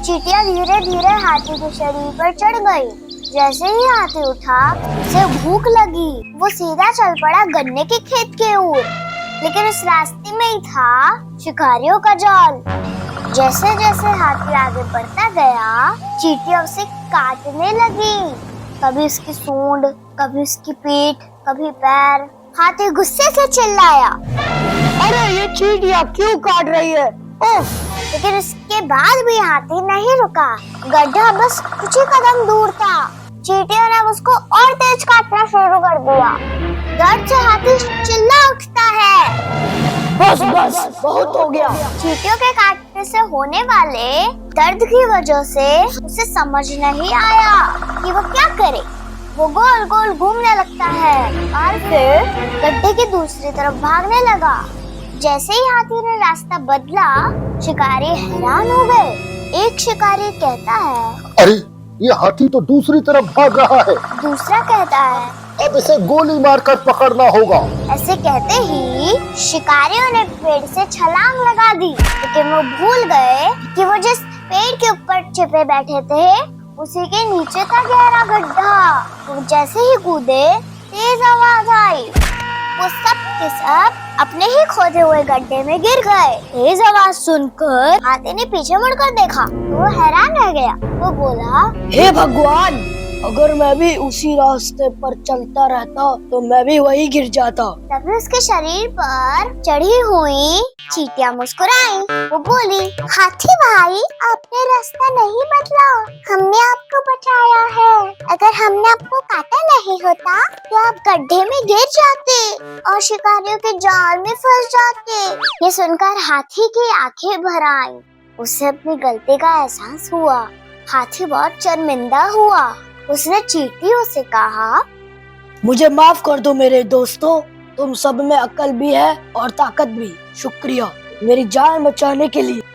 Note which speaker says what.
Speaker 1: चींटियां धीरे धीरे हाथी के शरीर पर चढ़ गई। जैसे ही हाथी उठा, उसे भूख लगी। वो सीधा चल पड़ा गन्ने के खेत की ओर, लेकिन उस रास्ते में ही था शिकारियों का जाल। जैसे जैसे हाथी आगे बढ़ता गया, चींटियां उसे काटने लगी। कभी उसकी सूंड, कभी उसकी पीठ, कभी पैर। हाथी गुस्से से चिल्लाया,
Speaker 2: अरे ये चींटियां क्यों काट रही है? ओह!
Speaker 1: लेकिन उसके बाद भी हाथी नहीं रुका। गड्ढा बस कुछ ही कदम दूर था। चींटियों ने उसको और तेज काटना शुरू कर दिया। दर्द से हाथी चिल्ला उठता है।
Speaker 2: बस बस, बहुत हो गया।
Speaker 1: चींटियों के काटने से होने वाले दर्द की वजह से उसे समझ नहीं आया कि वो क्या करे। वो गोल गोल घूमने लगता है और फिर गड्ढे की दूसरी तरफ भागने लगा। जैसे ही हाथी ने रास्ता बदला, शिकारी हैरान हो गए। एक शिकारी कहता है,
Speaker 3: अरे ये हाथी तो दूसरी तरफ भाग रहा है।
Speaker 1: दूसरा कहता है,
Speaker 3: अब इसे गोली मारकर पकड़ना होगा।
Speaker 1: ऐसे कहते ही शिकारियों ने पेड़ से छलांग लगा दी, लेकिन वो भूल गए कि वो जिस पेड़ के ऊपर छिपे बैठे थे उसी के नीचे था गहरा गड्ढा। वो जैसे ही कूदे, तेज आवाज आई। वो सब के सब अपने ही खोदे हुए गड्ढे में गिर गए। तेज आवाज सुनकर हाथी ने पीछे मुड़कर देखा तो वो हैरान रह गया। वो बोला,
Speaker 2: हे भगवान, अगर मैं भी उसी रास्ते पर चलता रहता तो मैं भी वही गिर जाता।
Speaker 1: तभी उसके शरीर पर चढ़ी हुई चींटियां मुस्कुराई। वो बोली, हाथी भाई, आपने रास्ता नहीं बदला, हमने आपको बचाया है। अगर हमने आपको काटा नहीं होता तो आप गड्ढे में गिर जाते और शिकारियों के जाल में फंस जाते। ये सुनकर हाथी की आंखें भर आईं। उसे अपनी गलती का एहसास हुआ। हाथी बहुत शर्मिंदा हुआ। उसने चींटियों से कहा,
Speaker 2: मुझे माफ कर दो मेरे दोस्तों, तुम सब में अक्ल भी है और ताकत भी। शुक्रिया मेरी जान बचाने के लिए।